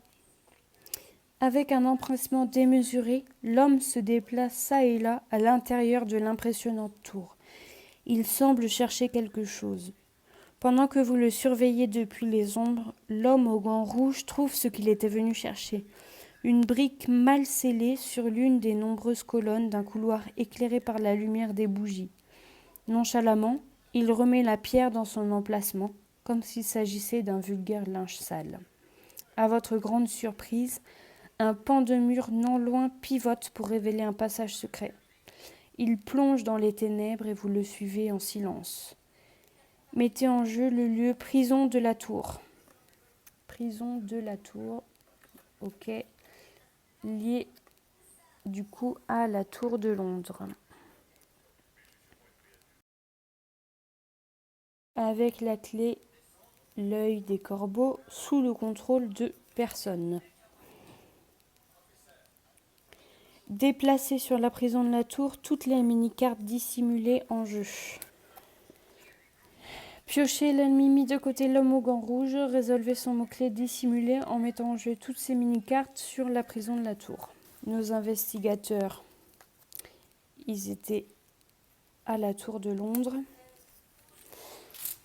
Avec un empressement démesuré, l'homme se déplace ça et là à l'intérieur de l'impressionnante tour. Il semble chercher quelque chose. Pendant que vous le surveillez depuis les ombres, l'homme aux gants rouges trouve ce qu'il était venu chercher. Une brique mal scellée sur l'une des nombreuses colonnes d'un couloir éclairé par la lumière des bougies. Nonchalamment, il remet la pierre dans son emplacement, comme s'il s'agissait d'un vulgaire linge sale. À votre grande surprise, un pan de mur non loin pivote pour révéler un passage secret. Il plonge dans les ténèbres et vous le suivez en silence. Mettez en jeu le lieu prison de la tour. Prison de la tour. Ok. Lié du coup à la tour de Londres. Avec la clé l'œil des corbeaux sous le contrôle de personne. Déplacez sur la prison de la tour toutes les mini-cartes dissimulées en jeu. Piochez l'ennemi mis de côté l'homme au gants rouge. Résolvez son mot-clé dissimulé en mettant en jeu toutes ces mini-cartes sur la prison de la tour. Nos investigateurs, ils étaient à la tour de Londres.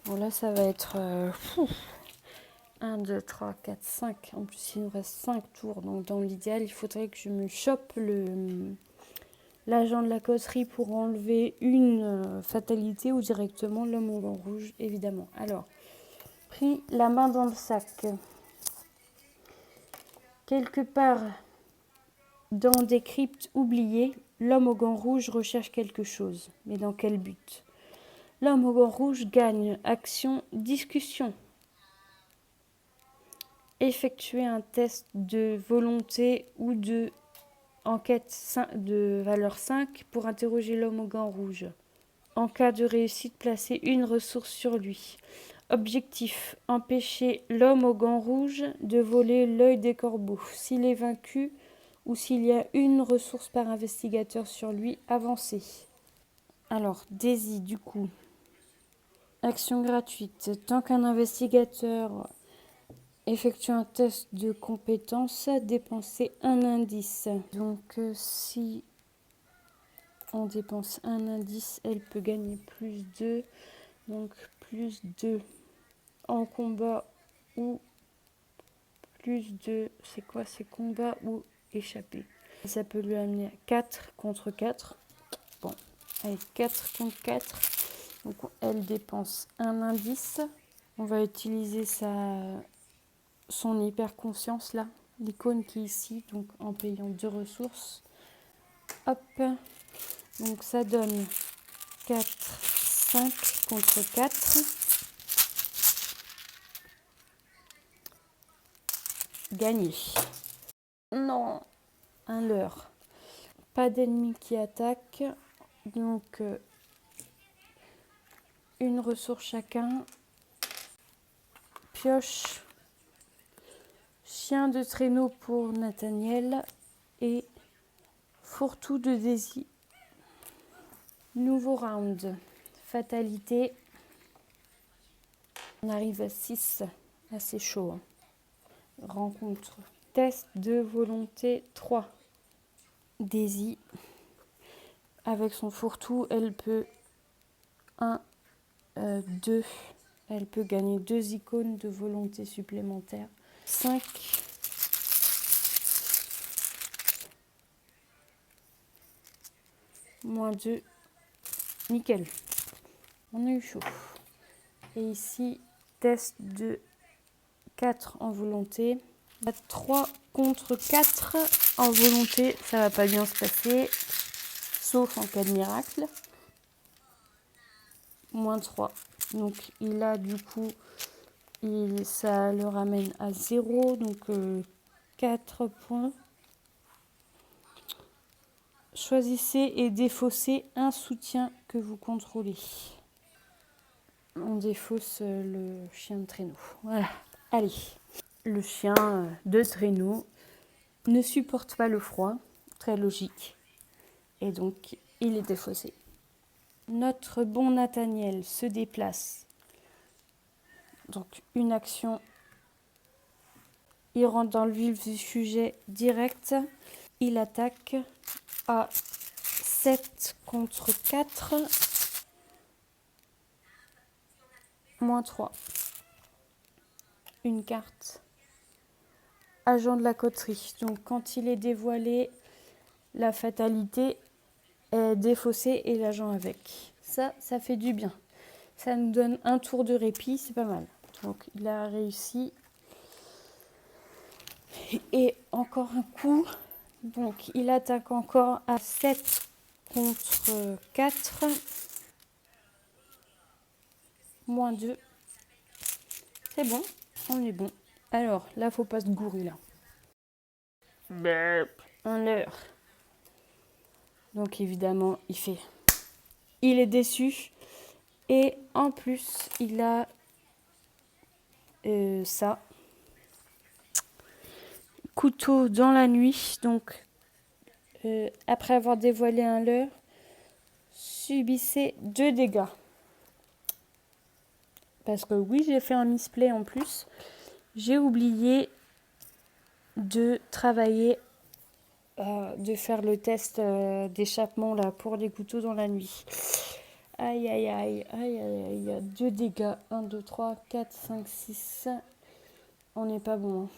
Bon là ça va être 1, 2, 3, 4, 5. En plus il nous reste 5 tours. Donc dans l'idéal il faudrait que je me chope l'agent de la coterie pour enlever une fatalité ou directement l'homme au gants rouge évidemment. Alors, pris la main dans le sac. Quelque part dans des cryptes oubliées, l'homme au gants rouge recherche quelque chose. Mais dans quel but ? L'homme au gants rouge gagne action discussion. Effectuer un test de volonté ou de enquête de valeur 5 pour interroger l'homme au gant rouge. En cas de réussite, placez une ressource sur lui. Objectif, empêcher l'homme au gant rouge de voler l'œil des corbeaux. S'il est vaincu ou s'il y a une ressource par investigateur sur lui, avancez. Alors, Daisy, du coup, action gratuite. Tant qu'un investigateur effectue un test de compétence, dépensez un indice. Donc, si on dépense un indice, elle peut gagner plus 2. Donc, plus 2 en combat ou plus 2, c'est quoi? C'est combat ou échapper. Ça peut lui amener à 4 contre 4. Bon, avec 4 contre 4. Donc, elle dépense un indice. On va utiliser son hyper-conscience là, l'icône qui est ici, donc en payant 2 ressources. Hop, donc ça donne 4, 5 contre 4. Gagné. Non, un leurre. Pas d'ennemis qui attaquent, donc une ressource chacun. Pioche. Chien de traîneau pour Nathaniel et fourre-tout de Daisy. Nouveau round. Fatalité. On arrive à 6. Assez chaud. Hein. Rencontre. Test de volonté 3. Daisy. Avec son fourre-tout, elle peut 2. Elle peut gagner 2 icônes de volonté supplémentaires. 5. Moins 2. Nickel. On a eu chaud. Et ici, test de 4 en volonté. 3 contre 4 en volonté, ça va pas bien se passer. Sauf en cas de miracle. Moins 3. Donc il a du coup, ça le ramène à 0. Donc 4 points. Choisissez et défaussez un soutien que vous contrôlez. On défausse le chien de traîneau. Voilà. Allez. Le chien de traîneau ne supporte pas le froid. Très logique. Et donc, il est défaussé. Notre bon Nathaniel se déplace. Donc, une action. Il rentre dans le vif du sujet direct. Il attaque à 7 contre 4. Moins 3. Une carte. Agent de la coterie. Donc, quand il est dévoilé, la fatalité est défaussée et l'agent avec. Ça fait du bien. Ça nous donne un tour de répit, c'est pas mal. Donc, il a réussi. Et encore un coup. Donc, il attaque encore à 7 contre 4. Moins 2. C'est bon, on est bon. Alors, là, faut pas se gourer, là. Un leurre. Donc, évidemment, il est déçu. Et en plus, il a ça. Couteau dans la nuit. Donc, après avoir dévoilé un leurre, subissez 2 dégâts. Parce que oui, j'ai fait un misplay en plus. J'ai oublié de travailler, de faire le test d'échappement là pour les couteaux dans la nuit. Aïe, aïe, aïe, aïe, aïe, aïe, 2 dégâts. 1, 2, 3, 4, 5, 6. On n'est pas bon. Hein.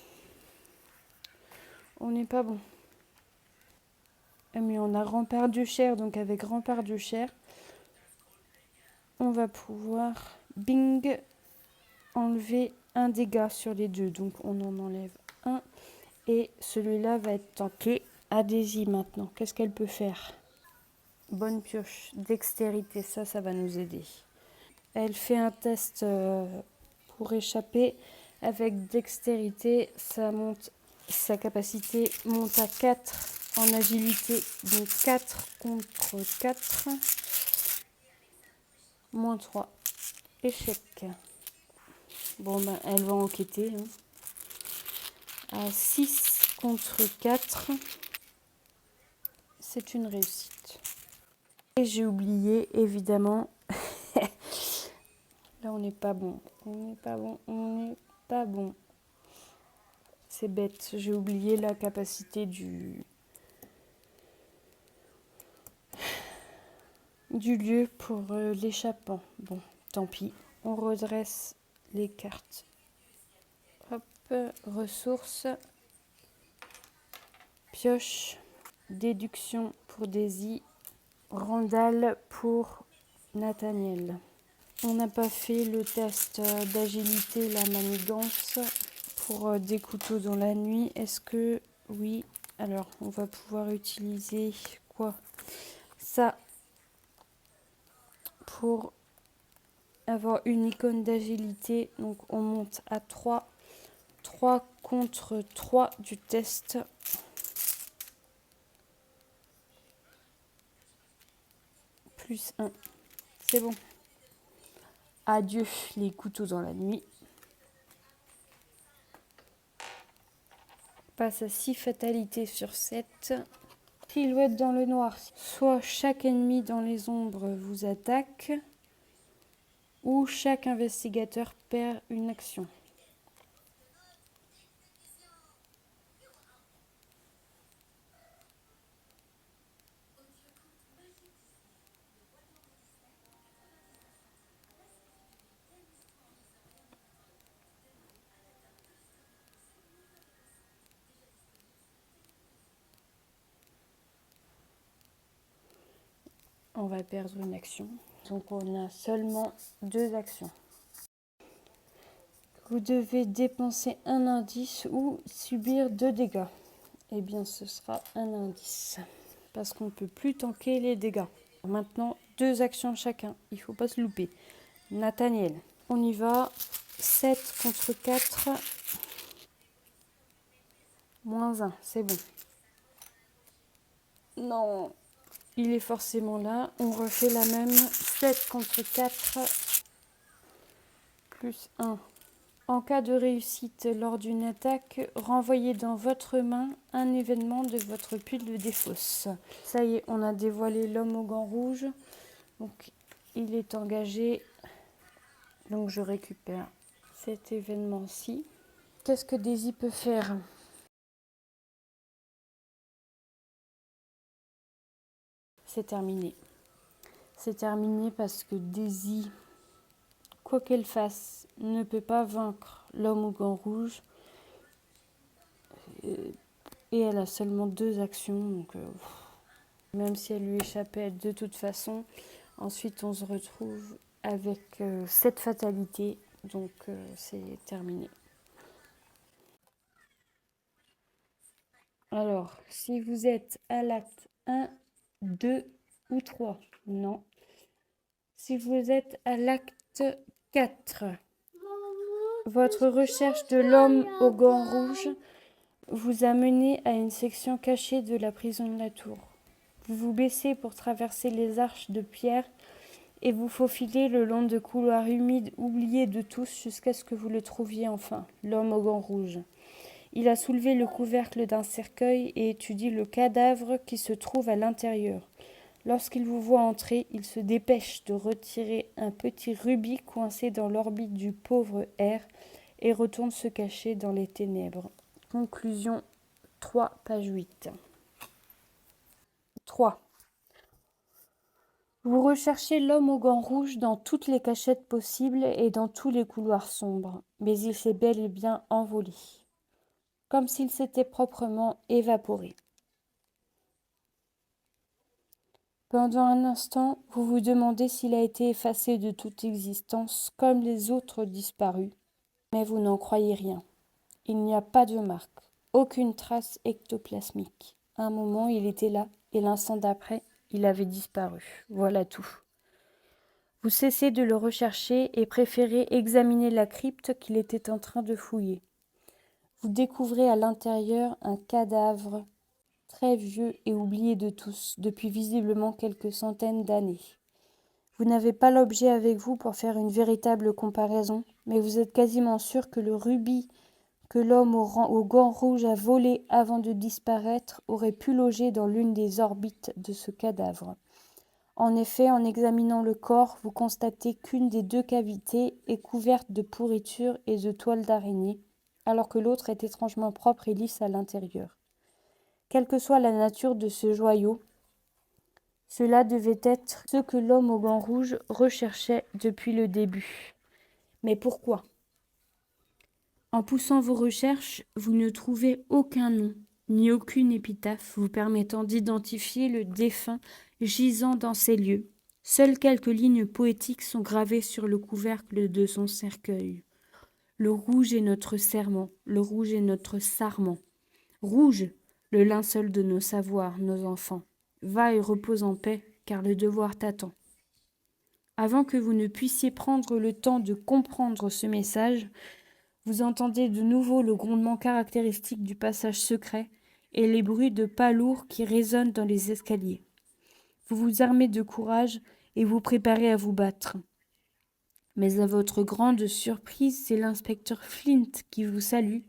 On n'est pas bon. Mais on a rempart de chair, donc avec rempart de chair, on va pouvoir, bing, enlever un dégât sur les 2. Donc on en enlève un. Et celui-là va être tanké. À Daisy maintenant. Qu'est-ce qu'elle peut faire? Bonne pioche. Dextérité, ça va nous aider. Elle fait un test pour échapper. Avec dextérité, sa capacité monte à 4. En agilité, donc 4 contre 4. Moins 3. Échec. Bon, ben, elle va enquêter. À 6 contre 4. C'est une réussite. Et j'ai oublié, évidemment. Là, on n'est pas bon. On n'est pas bon. On n'est pas bon. C'est bête. J'ai oublié la capacité du lieu pour l'échappant. Bon, tant pis. On redresse les cartes. Hop, ressources. Pioche. Déduction pour Daisy. Randall pour Nathaniel. On n'a pas fait le test d'agilité, la manigance pour des couteaux dans la nuit. Est-ce que oui? Alors, on va pouvoir utiliser quoi? Ça pour avoir une icône d'agilité. Donc, on monte à 3. 3 contre 3 du test. Plus 1. C'est bon. Adieu les couteaux dans la nuit. Passe à 6 fatalités sur 7. Silhouette dans le noir. Soit chaque ennemi dans les ombres vous attaque, ou chaque investigateur perd une action. On va perdre une action. Donc on a seulement 2 actions. Vous devez dépenser un indice ou subir 2 dégâts. Eh bien ce sera un indice. Parce qu'on ne peut plus tanker les dégâts. Maintenant 2 actions chacun. Il ne faut pas se louper. Nathaniel. On y va. 7 contre 4. Moins 1. C'est bon. Non. Il est forcément là. On refait la même. 7 contre 4. Plus 1. En cas de réussite lors d'une attaque, renvoyez dans votre main un événement de votre pile des fosses. Ça y est, on a dévoilé l'homme aux gants rouges. Donc, il est engagé. Donc, je récupère cet événement-ci. Qu'est-ce que Daisy peut faire? C'est terminé. C'est terminé parce que Daisy, quoi qu'elle fasse, ne peut pas vaincre l'homme aux gants rouges. Et elle a seulement 2 actions. Donc, même si elle lui échappait de toute façon, ensuite on se retrouve avec cette fatalité. Donc, c'est terminé. Alors, si vous êtes à l'acte 1, 2 ou 3, non. Si vous êtes à l'acte 4, votre recherche de l'homme aux gants rouges vous a mené à une section cachée de la prison de la tour. Vous vous baissez pour traverser les arches de pierre et vous faufilez le long de couloirs humides oubliés de tous jusqu'à ce que vous le trouviez enfin, l'homme aux gants rouges. Il a soulevé le couvercle d'un cercueil et étudie le cadavre qui se trouve à l'intérieur. Lorsqu'il vous voit entrer, il se dépêche de retirer un petit rubis coincé dans l'orbite du pauvre R et retourne se cacher dans les ténèbres. Conclusion 3, page 8. 3. Vous recherchez l'homme aux gants rouges dans toutes les cachettes possibles et dans tous les couloirs sombres, mais il s'est bel et bien envolé, comme s'il s'était proprement évaporé. Pendant un instant, vous vous demandez s'il a été effacé de toute existence, comme les autres disparus, mais vous n'en croyez rien. Il n'y a pas de marque, aucune trace ectoplasmique. À un moment, il était là, et l'instant d'après, il avait disparu. Voilà tout. Vous cessez de le rechercher et préférez examiner la crypte qu'il était en train de fouiller. Vous découvrez à l'intérieur un cadavre très vieux et oublié de tous, depuis visiblement quelques centaines d'années. Vous n'avez pas l'objet avec vous pour faire une véritable comparaison, mais vous êtes quasiment sûr que le rubis que l'homme aux gants rouges a volé avant de disparaître aurait pu loger dans l'une des orbites de ce cadavre. En effet, en examinant le corps, vous constatez qu'une des deux cavités est couverte de pourriture et de toiles d'araignée, alors que l'autre est étrangement propre et lisse à l'intérieur. Quelle que soit la nature de ce joyau, cela devait être ce que l'homme aux gants rouges recherchait depuis le début. Mais pourquoi ? En poussant vos recherches, vous ne trouvez aucun nom, ni aucune épitaphe vous permettant d'identifier le défunt gisant dans ces lieux. Seules quelques lignes poétiques sont gravées sur le couvercle de son cercueil. Le rouge est notre serment, le rouge est notre sarment. Rouge, le linceul de nos savoirs, nos enfants. Va et repose en paix, car le devoir t'attend. Avant que vous ne puissiez prendre le temps de comprendre ce message, vous entendez de nouveau le grondement caractéristique du passage secret et les bruits de pas lourds qui résonnent dans les escaliers. Vous vous armez de courage et vous préparez à vous battre. Mais à votre grande surprise, c'est l'inspecteur Flint qui vous salue,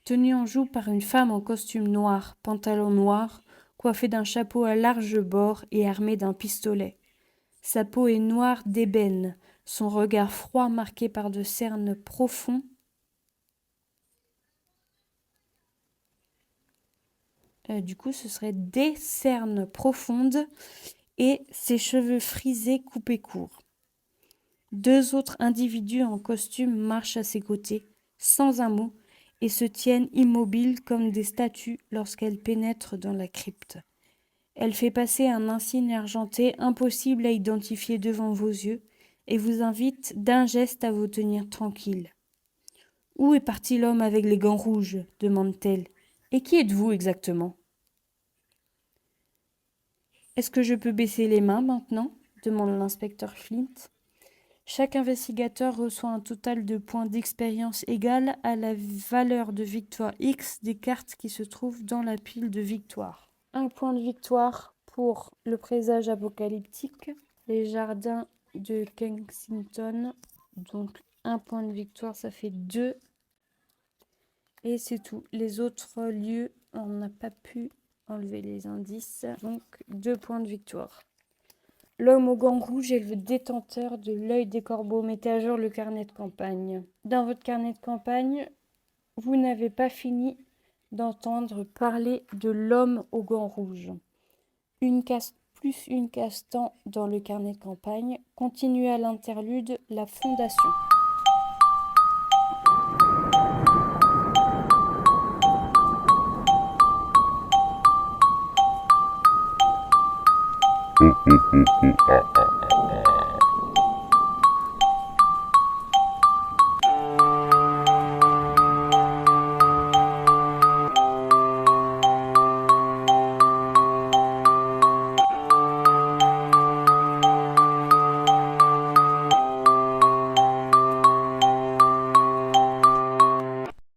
tenu en joue par une femme en costume noir, pantalon noir, coiffée d'un chapeau à large bord et armée d'un pistolet. Sa peau est noire d'ébène, son regard froid marqué par de cernes profonds. Du coup, ce serait des cernes profondes et ses cheveux frisés coupés courts. Deux autres individus en costume marchent à ses côtés, sans un mot, et se tiennent immobiles comme des statues lorsqu'elle pénètre dans la crypte. Elle fait passer un insigne argenté impossible à identifier devant vos yeux et vous invite d'un geste à vous tenir tranquille. « Où est parti l'homme avec les gants rouges ?» demande-t-elle. « Et qui êtes-vous exactement ?» « Est-ce que je peux baisser les mains maintenant ?» demande l'inspecteur Flint. Chaque investigateur reçoit un total de points d'expérience égal à la valeur de victoire X des cartes qui se trouvent dans la pile de victoire. Un point de victoire pour le présage apocalyptique, les jardins de Kensington. Donc un point de victoire, ça fait 2. Et c'est tout. Les autres lieux, on n'a pas pu enlever les indices. Donc 2 points de victoire. L'homme aux gants rouges est le détenteur de l'œil des corbeaux. Mettez à jour le carnet de campagne. Dans votre carnet de campagne, vous n'avez pas fini d'entendre parler de l'homme aux gants rouges. Une case plus une case temps dans le carnet de campagne. Continuez à l'interlude, la fondation.